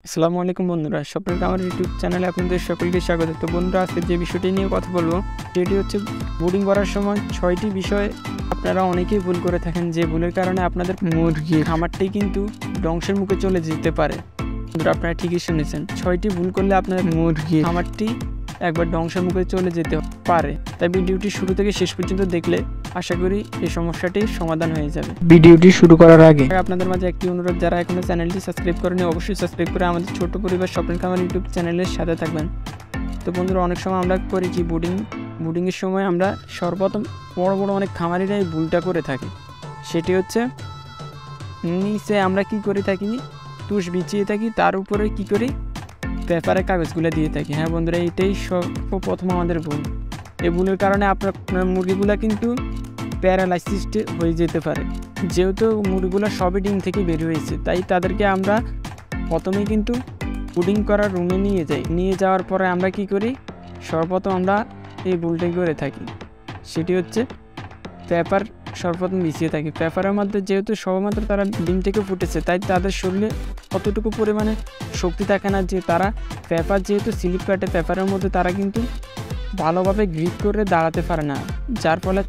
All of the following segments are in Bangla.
আসসালামু আলাইকুম বন্ধুরা, স্বপ্নের খামার ইউটিউব চ্যানেলে আপনাদের সকলকে স্বাগত। তো বন্ধুরা, আজকে যে বিষয়টি নিয়ে কথা বলবো সেটি হচ্ছে ব্রুডিং করার সময় 6টি বিষয় আপনারা অনেকেই ভুল করে থাকেন, যে ভুলের কারণে আপনাদের মুরগির খামারটি কিন্তু ধ্বংসের মুখে চলে যেতে পারে। বন্ধুরা, আপনারা ঠিকই শুনেছেন, 6টি ভুল করলে আপনার মুরগির খামারটি একবার ধ্বংসের মুখে চলে যেতে পারে। তাই ভিডিওটি শুরু থেকে শেষ পর্যন্ত দেখলে আশা করি এই সমস্যাটির সমাধান হয়ে যাবে। ভিডিওটি শুরু করার আগে আপনাদের মাঝে একটি অনুরোধ, যারা এখনো চ্যানেলটি সাবস্ক্রাইব করেনি অবশ্যই সাবস্ক্রাইব করে আমাদের ছোট পরিবার স্বপ্নের খামার ইউটিউব চ্যানেলের সাথে থাকবেন। তো বন্ধুরা, অনেক সময় আমরা করি কি, ব্রুডিংয়ের সময় আমরা সর্বপ্রথম বড় বড় অনেক খামারিরা এই ভুলটা করে থাকি। সেটি হচ্ছে নিচে আমরা কি করে থাকি, তুষ বিছিয়ে থাকি, তার উপরে কি করি, পেপারের কাগজগুলো দিয়ে থাকি। হ্যাঁ বন্ধুরা, এইটাই সর্বপ্রথম আমাদের ভুল। এই ভুলের কারণে আপনার মুরগিগুলো কিন্তু প্যারালাইসিস হয়ে যেতে পারে। যেহেতু মুরগিগুলো সবই ডিম থেকে বের হয়েছে, তাই তাদেরকে আমরা প্রথমেই কিন্তু ব্রুডিং করার রুমে নিয়ে যাওয়ার পরে আমরা কি করি, সর্বপ্রথম আমরা এই ভুলটাই করে থাকি। সেটি হচ্ছে পেপার সর্বপ্রথম বিছিয়ে থাকি। পেপারের মধ্যে যেহেতু সবেমাত্র তারা ডিম থেকে ফুটেছে, তাই তাদের শরীরে অতটুকু পরিমাণে শক্তি থাকে না, যে তারা পেপার যেহেতু স্লিপ কাটে, পেপারের মধ্যে তারা কিন্তু ভালোভাবে গ্রিপ করে দাঁড়াতে পারে না, যার ফলে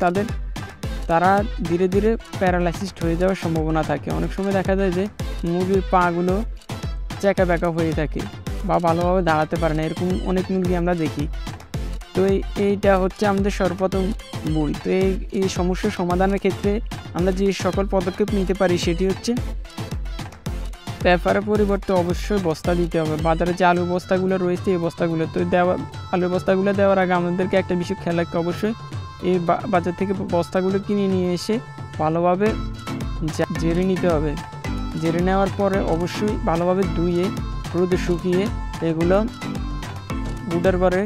তারা ধীরে ধীরে প্যারালাইসিস হয়ে যাওয়ার সম্ভাবনা থাকে। অনেক সময় দেখা যায় যে মুরগির পাগুলো চ্যাকা ব্যাকা হয়ে থাকে বা ভালোভাবে দাঁড়াতে পারে না, এরকম অনেক মুরগি আমরা দেখি। তো এইটা হচ্ছে আমাদের সর্বপ্রথম ভুল। তো এই সমস্যার সমাধানের ক্ষেত্রে আমরা যে সকল পদক্ষেপ নিতে পারি সেটি হচ্ছে পেপারের পরিবর্তে অবশ্যই বস্তা দিতে হবে। বাজারে যে আলুর বস্তাগুলো রয়েছে, এই বস্তাগুলো তো আলুর বস্তাগুলো দেওয়ার আগে আমাদেরকে একটা বিষয় খেয়াল রাখতে, অবশ্যই এই বাজার থেকে বস্তাগুলো কিনে নিয়ে এসে ভালোভাবে ঝেড়ে নিতে হবে। ঝেড়ে নেওয়ার পরে অবশ্যই ভালোভাবে ধুয়ে রোদে শুকিয়ে এগুলো গুডার পরে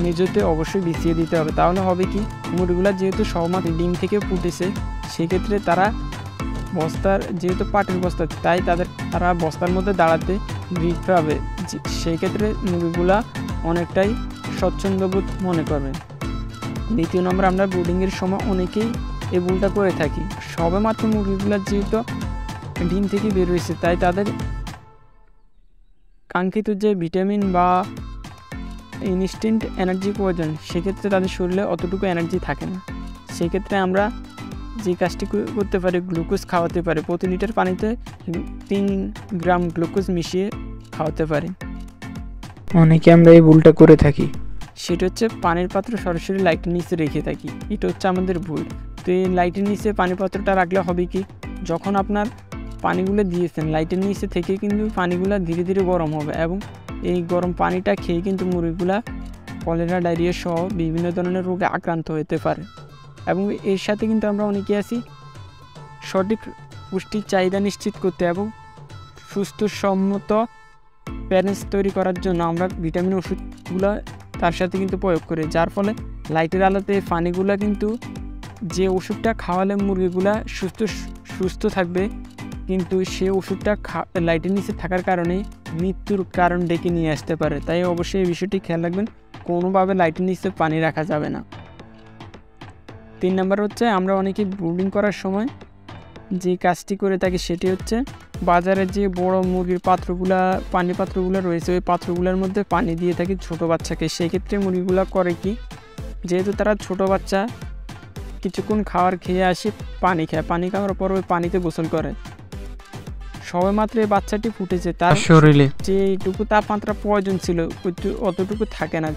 মেঝেতে অবশ্যই বিছিয়ে দিতে হবে। তাহলে হবে কি, মুরগিগুলো যেহেতু সবমাত্র ডিম থেকে ফুটেছে, সেক্ষেত্রে তারা যেহেতু পাটের বস্তা, তাই তারা বস্তার মধ্যে দাঁড়াতে গ্রিপ পাবে। সেই ক্ষেত্রে মুরগিগুলা অনেকটাই স্বচ্ছন্দবোধ মনে করবে। দ্বিতীয় নম্বর, আমরা ব্রুডিংয়ের সময় অনেকেই এই ভুলটা করে থাকি। সবেমাত্র মুরগিগুলো যেহেতু ডিম থেকে বের হয়েছে, তাই তাদের কাঙ্ক্ষিত যে ভিটামিন বা ইনস্ট্যান্ট এনার্জি প্রয়োজন, সেক্ষেত্রে তাদের শরীরে অতটুকু এনার্জি থাকে না। সেক্ষেত্রে আমরা যে কাজটি করতে পারি, গ্লুকোজ খাওয়াতে পারি। প্রতি লিটার পানিতে 3 গ্রাম গ্লুকোজ মিশিয়ে খাওয়াতে পারি। অনেকে আমরা এই ভুলটা করে থাকি, সেটা হচ্ছে পানির পাত্র সরাসরি লাইটের নিচে রেখে থাকি। এটা হচ্ছে আমাদের ভুল। তো এই লাইটের নিচে পানির পাত্রটা রাখলে হবে কি, যখন আপনার পানিগুলো দিয়েছেন, লাইটের নিচে থেকে কিন্তু পানিগুলো ধীরে ধীরে গরম হবে, এবং এই গরম পানিটা খেয়ে কিন্তু মুরগিগুলা কলেরা, ডায়রিয়া সহ বিভিন্ন ধরনের রোগে আক্রান্ত হতে পারে। এবং এর সাথে কিন্তু আমরা অনেকে আছি, সঠিক পুষ্টির চাহিদা নিশ্চিত করতে এবং সুস্থসম্মত প্যারেন্টস তৈরি করার জন্য আমরা ভিটামিন ওষুধগুলো তার সাথে কিন্তু প্রয়োগ করি, যার ফলে লাইটের আলোতে পানিগুলো কিন্তু, যে ওষুধটা খাওয়ালে মুরগিগুলা সুস্থ থাকবে, কিন্তু সে ওষুধটা লাইটের নিচে থাকার কারণে মৃত্যুর কারণ ডেকে নিয়ে আসতে পারে। তাই অবশ্যই এই বিষয়টি খেয়াল রাখবেন, কোনোভাবে লাইটের নিচে পানি রাখা যাবে না। 3 নম্বর হচ্ছে, আমরা অনেকে ব্রুডিং করার সময় যে কাজটি করে থাকি সেটি হচ্ছে বাজারে যে বড় মুরগির পানির পাত্রগুলো রয়েছে, ওই পাত্রগুলোর মধ্যে পানি দিয়ে থাকি ছোট বাচ্চাকে। সেই ক্ষেত্রে মুরগিগুলো করে কি, যেহেতু তারা ছোট বাচ্চা, কিছুক্ষণ খেয়ে আসে, পানি খাওয়ার পর ওই পানিতে গোসল করে। সবেমাত্র এই বাচ্চাটি ফুটেছে, তার শরীরে যেটুকু তাপমাত্রা প্রয়োজন ছিল অতটুকু থাকে না,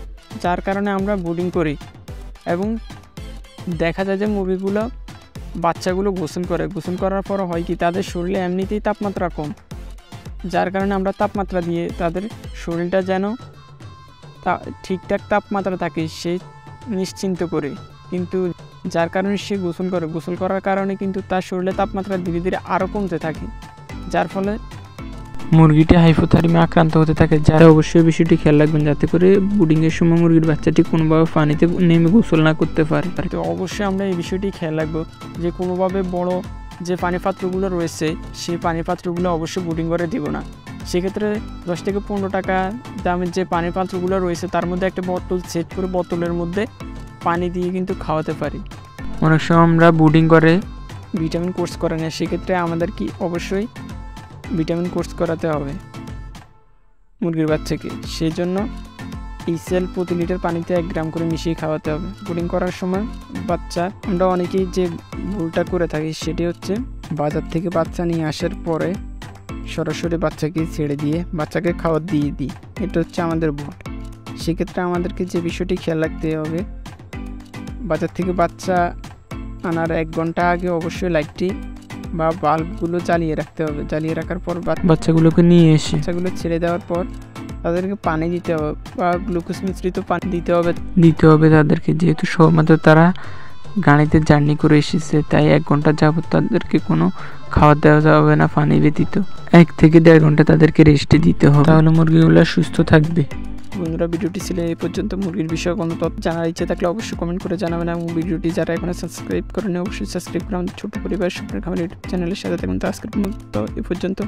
যার কারণে আমরা ব্রুডিং করি। এবং দেখা যায় যে মুরগিগুলো বাচ্চাগুলো গোসল করার পর হয় কি, তাদের শরীরে এমনিতেই তাপমাত্রা কম, যার কারণে আমরা তাপমাত্রা দিয়ে তাদের শরীরটা যেন ঠিকঠাক তাপমাত্রা থাকে সে নিশ্চিন্ত করে, কিন্তু যার কারণে সে গোসল করার কারণে কিন্তু তার শরীরে তাপমাত্রা ধীরে ধীরে আরও কমতে থাকে, যার ফলে মুরগিটি হাইপোথার্মিয়া আক্রান্ত হতে থাকে। যারা অবশ্যই বিষয়টি খেয়াল রাখবেন, যাতে করে ব্রুডিংয়ের সময় মুরগির বাচ্চাটি কোনোভাবে পানিতে নেমে গোসল না করতে পারে। তো অবশ্যই আমরা এই বিষয়টি খেয়াল রাখবো, যে কোনোভাবে বড় যে পানি পাত্রগুলো রয়েছে, সেই পানি পাত্রগুলো অবশ্যই ব্রুডিং করে দিব না। সেক্ষেত্রে 10 থেকে 15 টাকা দামের যে পানি পাত্রগুলো রয়েছে, তার মধ্যে একটা বোতল সেট করে বোতলের মধ্যে পানি দিয়ে কিন্তু খাওয়াতে পারি। অনেক সময় আমরা ব্রুডিং করে ভিটামিন কোর্স করে না, সেক্ষেত্রে আমাদের কি অবশ্যই ভিটামিন কোর্স করাতে হবে। মুরগির বাচ্চাকে। সেই জন্য HCl প্রতি লিটার পানিতে 1 গ্রাম করে মিশিয়ে খাওয়াতে হবে। ব্রুডিং করার সময় বাচ্চা আমরা অনেকেই যে ভুলটা করে থাকি সেটি হচ্ছে বাজার থেকে বাচ্চা নিয়ে আসার পরে সরাসরি বাচ্চাকে ছেড়ে দিয়ে বাচ্চাকে খাবার দিয়ে দিই, এটা হচ্ছে আমাদের ভুল। সেক্ষেত্রে আমাদেরকে যে বিষয়টি খেয়াল রাখতে হবে, বাজার থেকে বাচ্চা আনার 1 ঘন্টা আগে অবশ্যই লাইটটি বা বাল্বগুলো জ্বালিয়ে রাখতে হবে। জ্বালিয়ে রাখার পর বাচ্চাগুলোকে নিয়ে এসে বাচ্চাগুলো ছেড়ে দেওয়ার পর তাদেরকে পানি দিতে হবে বা গ্লুকোজ মিশ্রিত পানি দিতে হবে তাদেরকে, যেহেতু সবেমাত্র তারা গাড়িতে জার্নি করে এসেছে, তাই 1 ঘন্টা যাবত তাদেরকে কোনো খাবার দেওয়া যাবে না পানি ব্যতীত। 1 থেকে 1.5 ঘন্টা তাদেরকে রেস্টে দিতে হবে, তাহলে মুরগিগুলো সুস্থ থাকবে। বন্ধুরা, ভিডিওটি ছিল এই পর্যন্ত। মুরগির বিষয়ে কোনো তথ্য জানার ইচ্ছে থাকলে অবশ্যই কমেন্ট করে জানাবেন এবং ভিডিওটি যারা এখনো সাবস্ক্রাইব করেনি অবশ্যই সাবস্ক্রাইব করে আমাদের ছোট্ট পরিবার স্বপ্নের খামার ইউটিউব চ্যানেলের সাথে থাকুন। তো আজকের মতো এ পর্যন্ত।